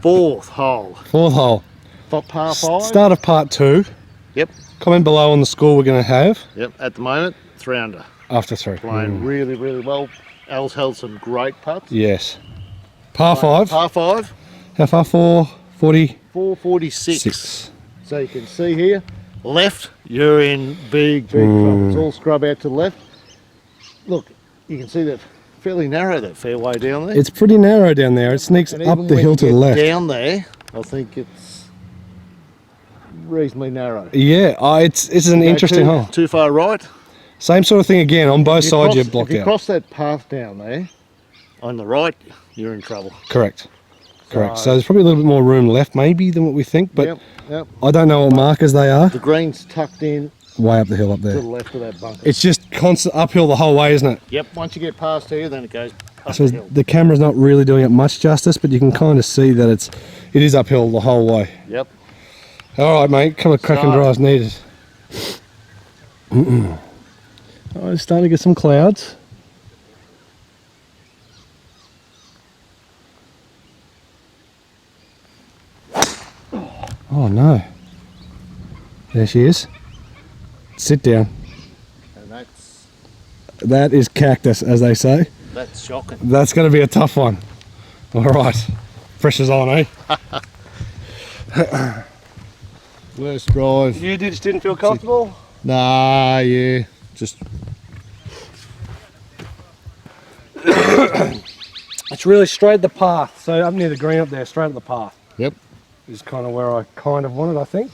Fourth hole. Fourth hole. Par 5. Start of part 2. Yep. Comment below on the score we're going to have. Yep. At the moment, 3 under. After 3. Playing really, really well. Al's held some great putts. Yes. Par 5. Par 5. How far? 440? 446. 6. So you can see here, left, you're in big trouble. It's all scrub out to the left. Look, you can see that fairly narrow, that fairway down there. It's pretty narrow down there. It sneaks And up even the when hill you to the get left. down there, I think it's reasonably narrow. Yeah, it's an interesting hole. Too far right. Same sort of thing again. On both sides you're blocked If you out. cross that path down there, on the right, you're in trouble. Correct. Correct. So there's probably a little bit more room left maybe than what we think, but yep. I don't know what markers they are. The green's tucked in Way up the hill up to there. the left of that bunker. It's just constant uphill the whole way, isn't it? Yep, once you get past here, then it goes up So the hill. the camera's not really doing it much justice, but you can kind of see that it is uphill the whole way. Yep. All right, mate. Come on, crack and drive's needed. Oh, it's starting to get some clouds. Oh no. There she is. Sit down. And That is cactus, as they say. that's shocking. That's going to be a tough one. All right. Pressure's on, eh? Worst drive. You just didn't feel comfortable? Nah, yeah. Just It's really straight at the path. So up near the green up there, straight at the path. Yep. Is kind of where I kind of wanted, I think.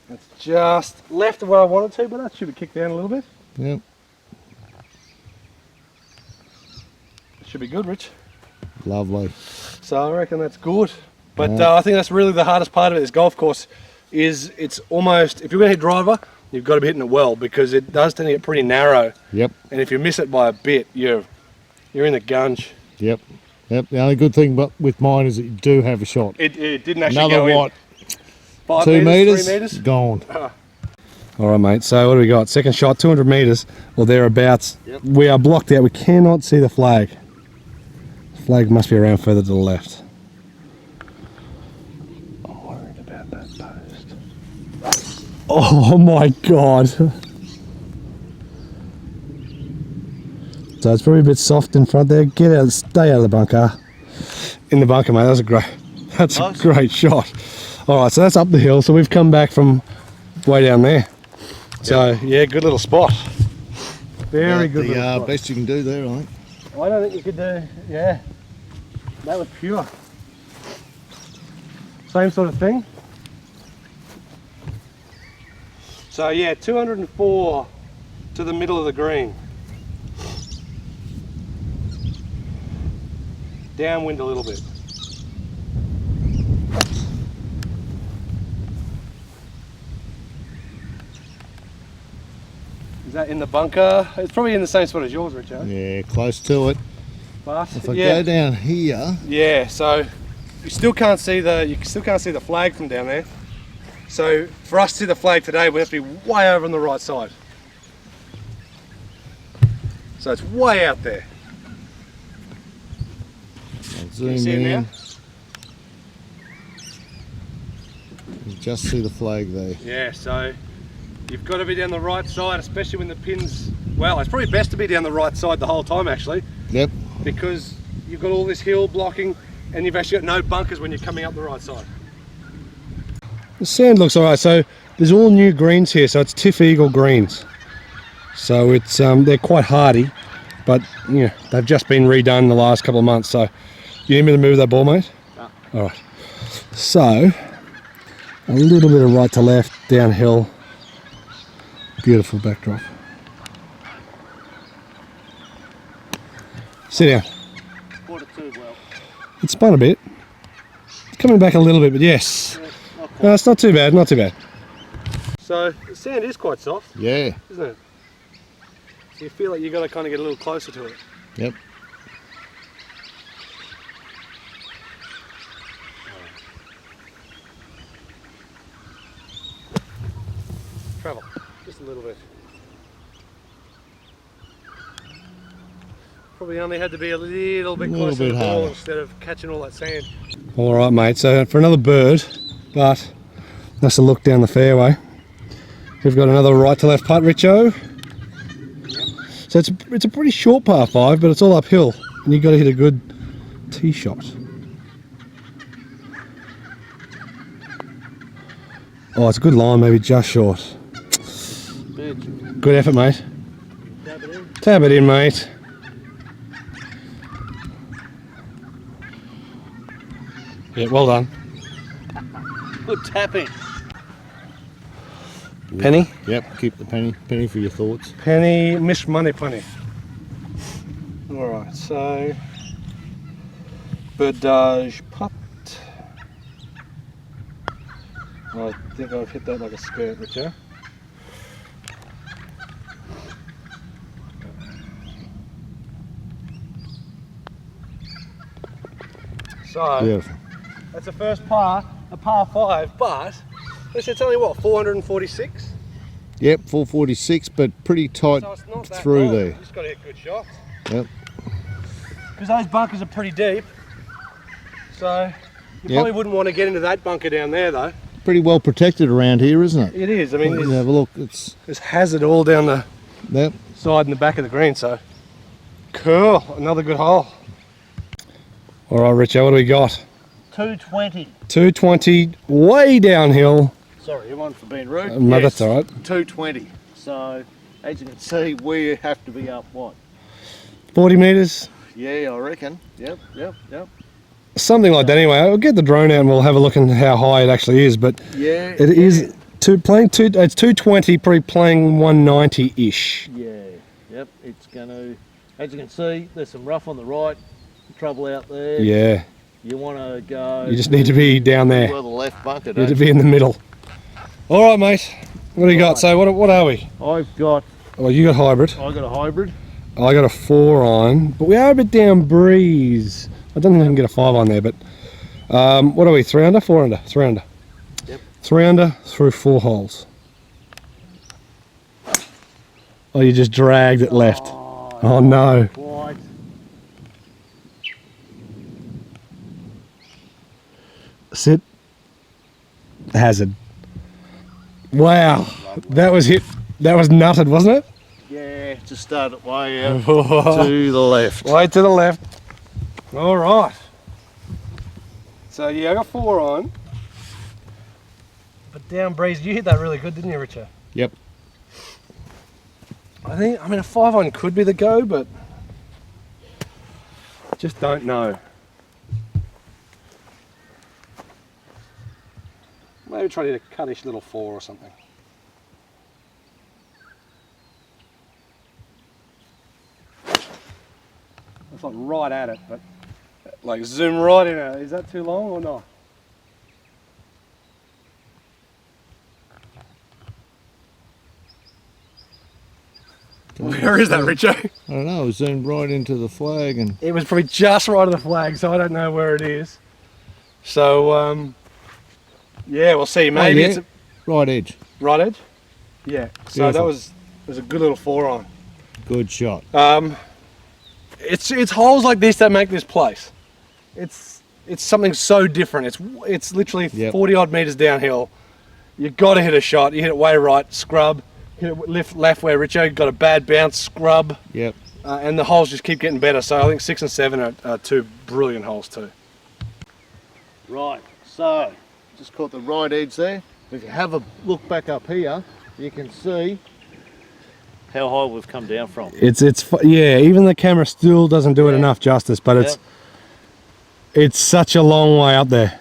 It's just left of where I wanted to, but that should be kicked down a little bit. Yep. Should be good, Rich. Lovely. So I reckon that's good. But I think that's really the hardest part of it, this golf course, is it's almost, if you're going to hit driver, you've got to be hitting it well, because it does tend to get pretty narrow. Yep. And if you miss it by a bit, you're in the gunge. Yep. Yep. The only good thing with mine is that you do have a shot. It didn't actually Another go what? in. 5 2 meters, 3 meters? meters? Gone. All right, mate. So what do we got? Second shot, 200 meters or thereabouts. Yep. We are blocked out. We cannot see the flag. The flag must be around further to the left. I'm worried about that post. Oh my God. So it's probably a bit soft in front there. Get out, stay out of the bunker. In the bunker, mate. That's a great shot. All right, so that's up the hill. So we've come back from way down there. So yeah, good little spot. Very good little spot. Best you can do there, I think. I don't think you could do, yeah. That was pure. Same sort of thing. So yeah, 204 to the middle of the green. Downwind a little bit. Is that in the bunker? It's probably in the same spot as yours, Richard. Yeah, close to it. But If I go down here, yeah, so you still can't see the flag from down there. So for us to see the flag today, we have to be way over on the right side. So it's way out there. I'll zoom you see it in. now? You just see the flag there. Yeah, so you've got to be down the right side, especially when the pins, well, it's probably best to be down the right side the whole time actually. Yep. Because you've got all this hill blocking and you've actually got no bunkers when you're coming up the right side. The sand looks alright, so there's all new greens here, so it's Tiff Eagle greens. So it's they're quite hardy, but you know, they've just been redone the last couple of months, so you need me to move that ball, mate? No. Alright. So a little bit of right to left, downhill. Beautiful backdrop. Sit down. It spun a bit. It's coming back a little bit, but yes. No, it's not too bad, not too bad. So the sand is quite soft. Yeah. Isn't it? So you feel like you've got to kind of get a little closer to it. Yep. travel. Just a little bit. Probably only had to be a little bit closer to the ball harder instead of catching all that sand. All right, mate. So for another bird, but that's a look down the fairway. We've got another right to left putt, Richo. So it's a pretty short par 5, but it's all uphill, and you've got to hit a good tee shot. Oh, it's a good line, maybe just short. Good effort, mate. Tap it in. Tap it in, mate. Yeah, well done. Good tapping. Penny? Yep, keep the penny. Penny for your thoughts. Penny, miss money penny. Alright, so birdage putt. I think I've hit that like a skirt, Richard. So Beautiful. that's the first par, a par 5, but it's only what, 446? Yep, 446, but pretty tight So it's not that through long. there. You just got to hit good shots. Yep. Because those bunkers are pretty deep. So you Yep. probably wouldn't want to get into that bunker down there though. Pretty well protected around here, isn't it? It is. I mean, You can have a look. It's there's hazard all down the yep. side and the back of the green. So cool. Another good hole. All right, Richo, what do we got? 220. 220, way downhill. Sorry, everyone for being rude. No, that's all right. 220. So, as you can see, we have to be up what? 40 metres, Yeah, I reckon. Yep. something like that. Anyway, I'll get the drone out and we'll have a look at how high it actually is. But Yeah. it is it's 220, probably playing 190-ish. Yeah. Yep. It's going to, as you can see, there's some rough on the right, trouble out there. Yeah, You want to go. you just need to be down there. Well, the left bunker. You need to Don't be in the middle. All right, mate. What do you got? Right. So what are we? you? I've got. Oh, you got hybrid. I got a hybrid. I got a 4 on, but we are a bit down breeze. I don't think I can get a 5 on there, but what are we? 3 under, 4 under, 3 under. Yep. 3 under through 4 holes. Oh, you just dragged it left. Oh no. Quite. Sit. Hazard. Wow, that was hit. That was nutted, wasn't it? Yeah, just started way out to the left. Way to the left. All right. So yeah, I got 4 on. But down breeze, you hit that really good, didn't you, Richard? Yep. I mean, a 5 on could be the go, but just don't know. Maybe try to hit a cuttish little 4 or something. It's like right at it, but like zoom right in it. Is that too long or not? Where is that, Richo? I don't know. I zoomed right into the flag and. It was probably just right of the flag, so I don't know where it is. So, yeah, we'll see. Maybe yeah. it's a Right edge. right edge. Yeah. So that Beautiful. was a good little 4 on. Good shot. It's holes like this that make this place. It's something so different. It's literally Yep. 40 odd meters downhill. You got to hit a shot. You hit it way right, scrub. Hit it left where Richo got a bad bounce, scrub, Yep. and the holes just keep getting better. So I think 6 and 7 are 2 brilliant holes too. Right. So, just caught the right edge there. If you have a look back up here, you can see how high we've come down from. Yeah, even the camera still doesn't do it Yeah. enough justice, but Yep. it's such a long way up there.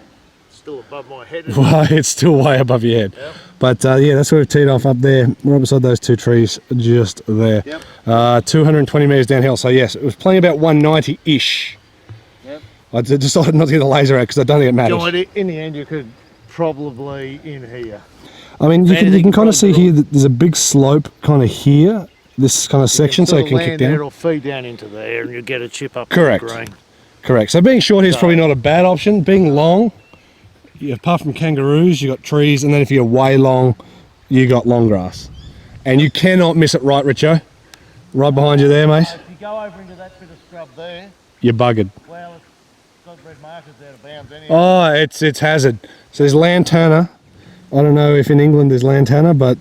Still above my head. Well, it's still way above your head. Yep. But yeah, that's where we've teed off up there, right beside those 2 trees, just there. Yep. 220 metres downhill, so yes, it was playing about 190-ish. Yep. I decided not to get the laser out because I don't think it matters. Joined it. In the end, you could probably in here. I mean, you Anything can kind of see from here that there's a big slope kind of here, this kind of section, so it can kick There, down. it'll feed down into there, and you get a chip up. Correct. The green. Correct. So being short here is So- probably not a bad option. Being long, apart from kangaroos, you've got trees, and then if you're way long, you got long grass. And you cannot miss it, right, Richo? Right behind you there, mate. If you go over into that bit of scrub there, You're buggered. well, it's got red markers out of bounds anyway. Oh, it's hazard. So there's lantana. I don't know if in England there's lantana, but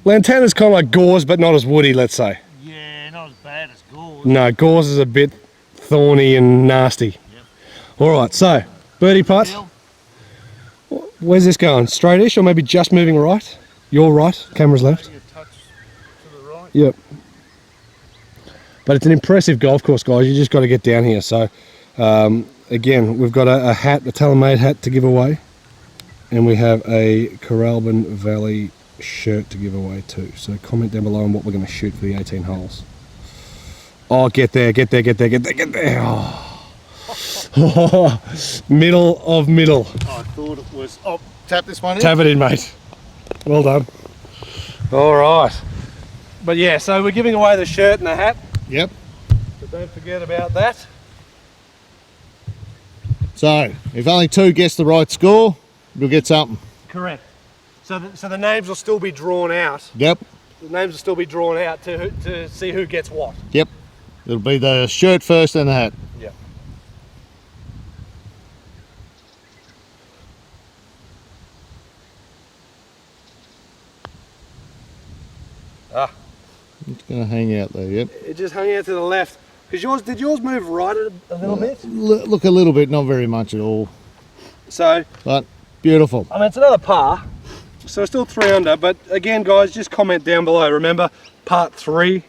lantana's kind of like gauze, but not as woody, let's say. Yeah, not as bad as gauze. No, gauze is a bit thorny and nasty. Yep. All right, so birdie putt. Hill. Where's this going? Straightish or maybe just moving right? You're right, camera's left. You touch to the right. Yep. But it's an impressive golf course, guys. You just got to get down here. So, again, we've got a hat, a tailor-made hat to give away. And we have a Kooralbyn Valley shirt to give away too. So comment down below on what we're going to shoot for the 18 holes. Oh, get there, get there, get there, get there, get there. Oh. Middle of middle. I thought it was... Oh, tap this one in. Tap it in, mate. Well done. All right. But yeah, so we're giving away the shirt and the hat. Yep. So don't forget about that. So, if only 2 guess the right score, you'll get something. Correct. So the names will still be drawn out. Yep. The names will still be drawn out to see who gets what. Yep. It'll be the shirt first and the hat. Yep. Ah. It's going to hang out there, yep. It just hung out to the left. Because did yours move right a little bit? Look a little bit, not very much at all. So, But beautiful. I mean, it's another par. So it's still 3 under, but again, guys, just comment down below. Remember, part three,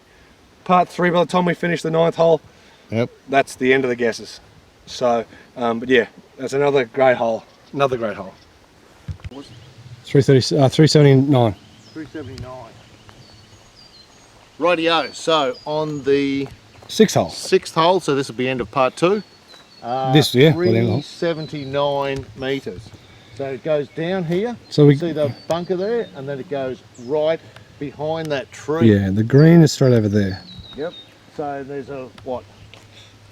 by the time we finish the 9th hole, Yep. that's the end of the guesses. So, but yeah, that's another great hole. Another great hole. 379. 379. Rightio. So on the 6th hole. 6th hole, so this will be end of part 2. This, yeah, well, the end of the hole. 379 metres. So it goes down here. So we See the bunker there, and then it goes right behind that tree. yeah, the green is straight over there. Yep. So there's a what?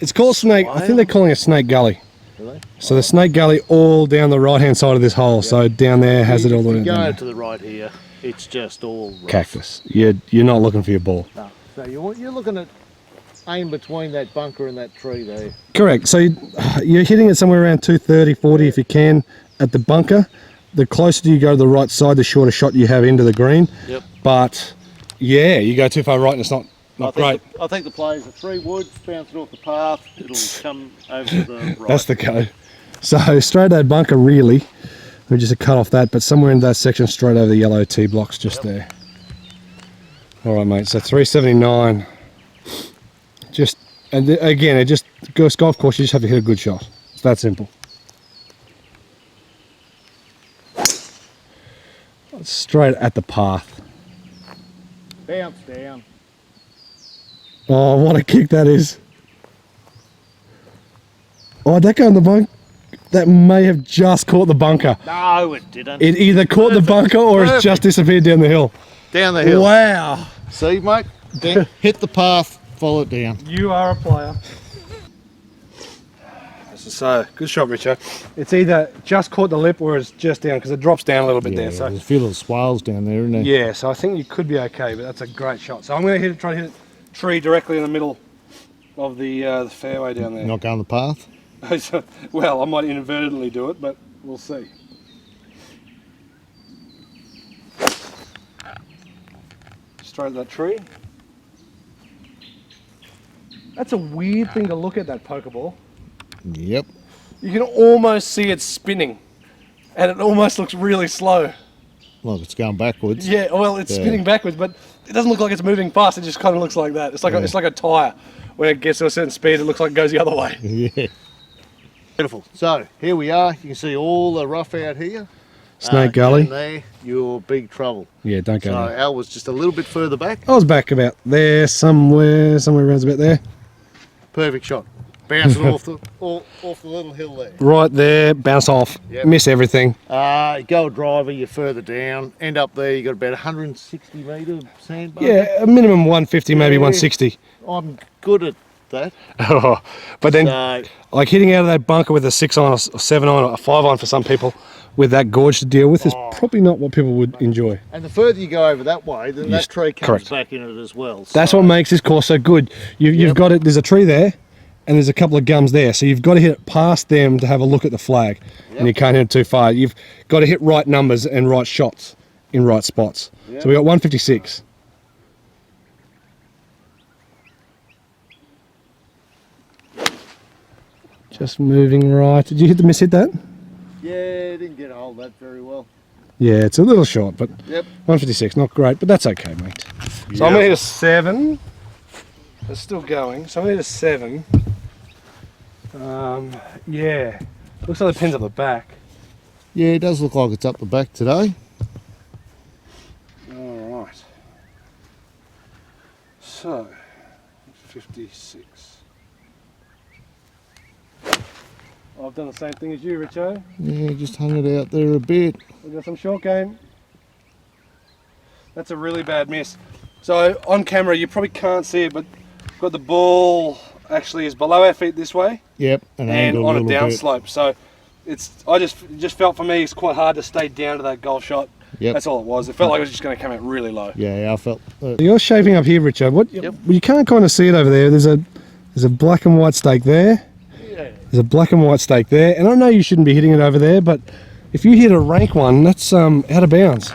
It's called Snake. I think they're calling it Snake Gully. Really? So the Snake Gully all down the right hand side of this hole. Yep. So down there has it all the way If you down go there. to the right here, it's just all rough. Cactus. You're not looking for your ball. No. So you're looking at aim between that bunker and that tree there. Correct. So you're hitting it somewhere around 230, 40 if you can at the bunker. The closer you go to the right side, the shorter shot you have into the green. Yep. But yeah, you go too far right and it's not great. I think the players are 3 woods, bounce it off the path, it'll come over to the right. That's the go. So straight at bunker really. We just cut off that, but somewhere in that section straight over the yellow tee blocks just there. All right, mate. So 379. Just again, it just goes golf course. You just have to hit a good shot. It's that simple. Straight at the path. Bounce down. Oh, what a kick that is. Oh, that go in the bunker. That may have just caught the bunker. No, it didn't. It either caught the bunker or it's just disappeared down the hill. Down the hill. Wow. See, mate? Hit the path, follow it down. You are a player. So, good shot, Richard. It's either just caught the lip or it's just down because it drops down a little bit there. So there's a few little swales down there, isn't there? yeah, so I think you could be okay, but that's a great shot. So I'm going to try to hit a tree directly in the middle of the fairway down there. Not going the path? Well, I might inadvertently do it, but we'll see. Straight at that tree. That's a weird thing to look at, that Pokeball. Yep. You can almost see it spinning, and it almost looks really slow. Well, it's going backwards. Yeah, well, it's spinning backwards, but it doesn't look like it's moving fast. It just kind of looks like that. It's like it's like a tire. When it gets to a certain speed, it looks like it goes the other way. Yeah. Beautiful. So here we are. You can see all the rough out here. Snake Gully. And there, you're big trouble. Yeah, don't go So there. Al was just a little bit further back. I was back about there, somewhere around about there. Perfect shot. Bouncing off the little hill there. Right there, bounce off, Yep. miss everything. Go a driver, you're further down. End up there, you got about 160 metre sandbar. Yeah, a minimum 150, maybe 160. I'm good at that. But then, So, like hitting out of that bunker with a 6 on, a 7 on, or a 5 on for some people, with that gorge to deal with is probably not what people would enjoy. And the further you go over that way, then Yes, that tree comes correct. back in it as well. That's so- what makes this course so good. You've Yep. got it. There's a tree there, and there's a couple of gums there. So you've got to hit it past them to have a look at the flag, and you can't hit it too far. You've got to hit right numbers and right shots in right spots. Yep. So we got 156. Just moving right. Did you hit that? Yeah, didn't get a hold of that very well. Yeah, it's a little short, but Yep. 156, not great, but that's okay, mate. So I'm gonna hit a 7. It's still going. So I'm gonna hit a 7. Yeah, looks like the pin's up the back. Yeah, it does look like it's up the back today. All right. So 56. I've done the same thing as you, Richo. Yeah, just hung it out there a bit. We've got some short game. That's a really bad miss. So on camera you probably can't see it, but got the ball actually is below our feet this way Yep, and angled on a little bit. downslope. So I just felt for me it's quite hard to stay down to that golf shot. Yep. That's all it was. It felt like it was just going to come out really low. Yeah, I felt. You're shaping up here, Richard. What? Yep. You can't kind of see it over there. There's a black and white stake there. Yeah. There's a black and white stake there, and I know you shouldn't be hitting it over there, but if you hit a rank one, that's out of bounds.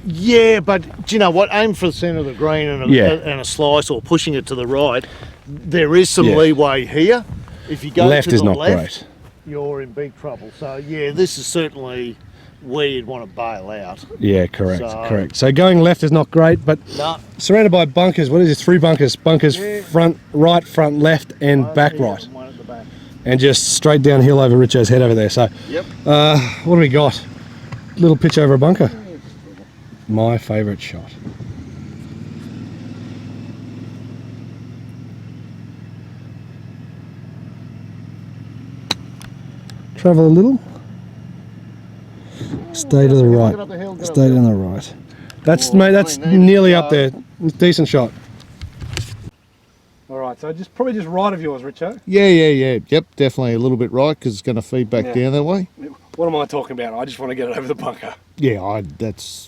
Yeah, but do you know what? Aim for the centre of the green and a slice, or pushing it to the right. There is some leeway here. If you go Left to is the not left, great. you're in big trouble. So yeah, this is certainly where you'd want to bail out. Yeah, correct. So going left is not great, but No, surrounded by bunkers. What is it? 3 bunkers. Bunkers front right, front left, and back yeah, right. one at the back. And just straight downhill over Richo's head over there. So Yep. what do we got? Little pitch over a bunker. My favourite shot. Travel a little. Stay to the Get right. up the hill, get up Stay the on hill. the right. That's Oh, mate. That's green, nearly there up we there. Decent shot. All right. So probably just right of yours, Richo. Yeah. Yep, definitely a little bit right because it's going to feed back down that way. What am I talking about? I just want to get it over the bunker. Yeah,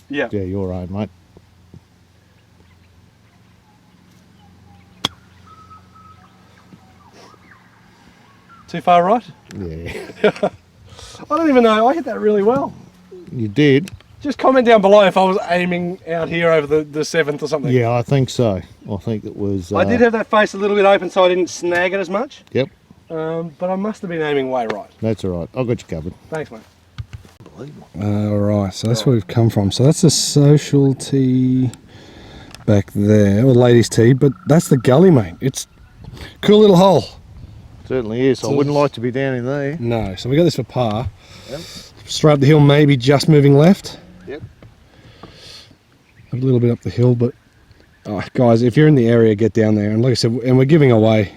Yeah. your own, mate. Too far right? Yeah, I don't even know. I hit that really well. you did. Just comment down below if I was aiming out here over the 7th or something. Yeah, I think so. I think it was. I did have that face a little bit open so I didn't snag it as much. Yep, But I must have been aiming way right. that's all right. I've got you covered. Thanks, mate. Right, so that's where we've come from. So that's the social tee back there, or ladies' tee, but that's the gully, mate. It's a cool little hole. Certainly is. I wouldn't like to be down in there. No, so we got this for par. Yep. Straight up the hill, maybe just moving left. Yep. A little bit up the hill, but guys, if you're in the area, get down there. And like I said, and we're giving away.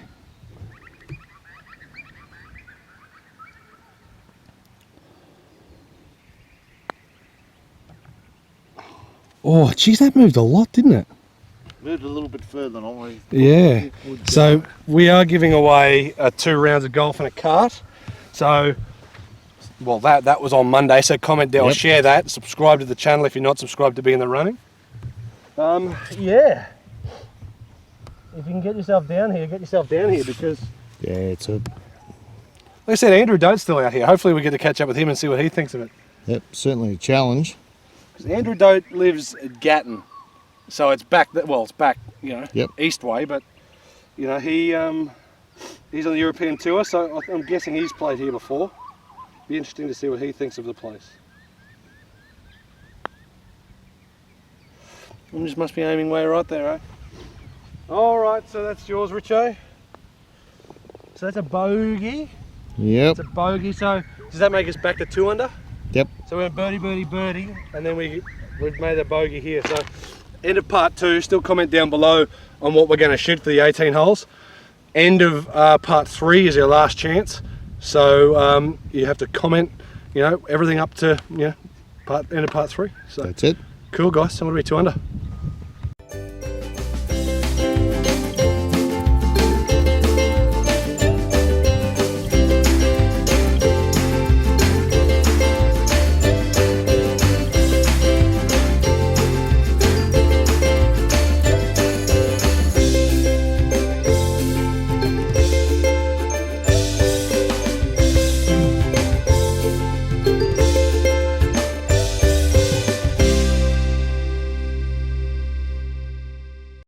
Oh, geez, that moved a lot, didn't it? Moved a little bit further than I. Yeah. So we are giving away 2 rounds of golf and a cart. So, well, that was on Monday. So comment there or Yep. share that. Subscribe to the channel if you're not subscribed to be in the running. Yeah. If you can get yourself down here, because, Yeah, it's a. like I said, Andrew Dote's still out here. Hopefully we get to catch up with him and see what he thinks of it. Yep, certainly a challenge. Because Andrew Dote lives at Gatton, so it's back. It's back, Yep. east way. But he's on the European tour, so I'm guessing he's played here before. Be interesting to see what he thinks of the place. I just must be aiming way right there, eh? All right, so that's yours, Richo. So that's a bogey. Yep. It's a bogey. So does that make us back to 2 under? Yep. So we're birdie, and then we've made a bogey here. So end of part 2. Still comment down below on what we're going to shoot for the 18 holes. End of part 3 is our last chance. So you have to comment, everything up to end of part 3. So That's it. cool, guys. So what are we 2 under?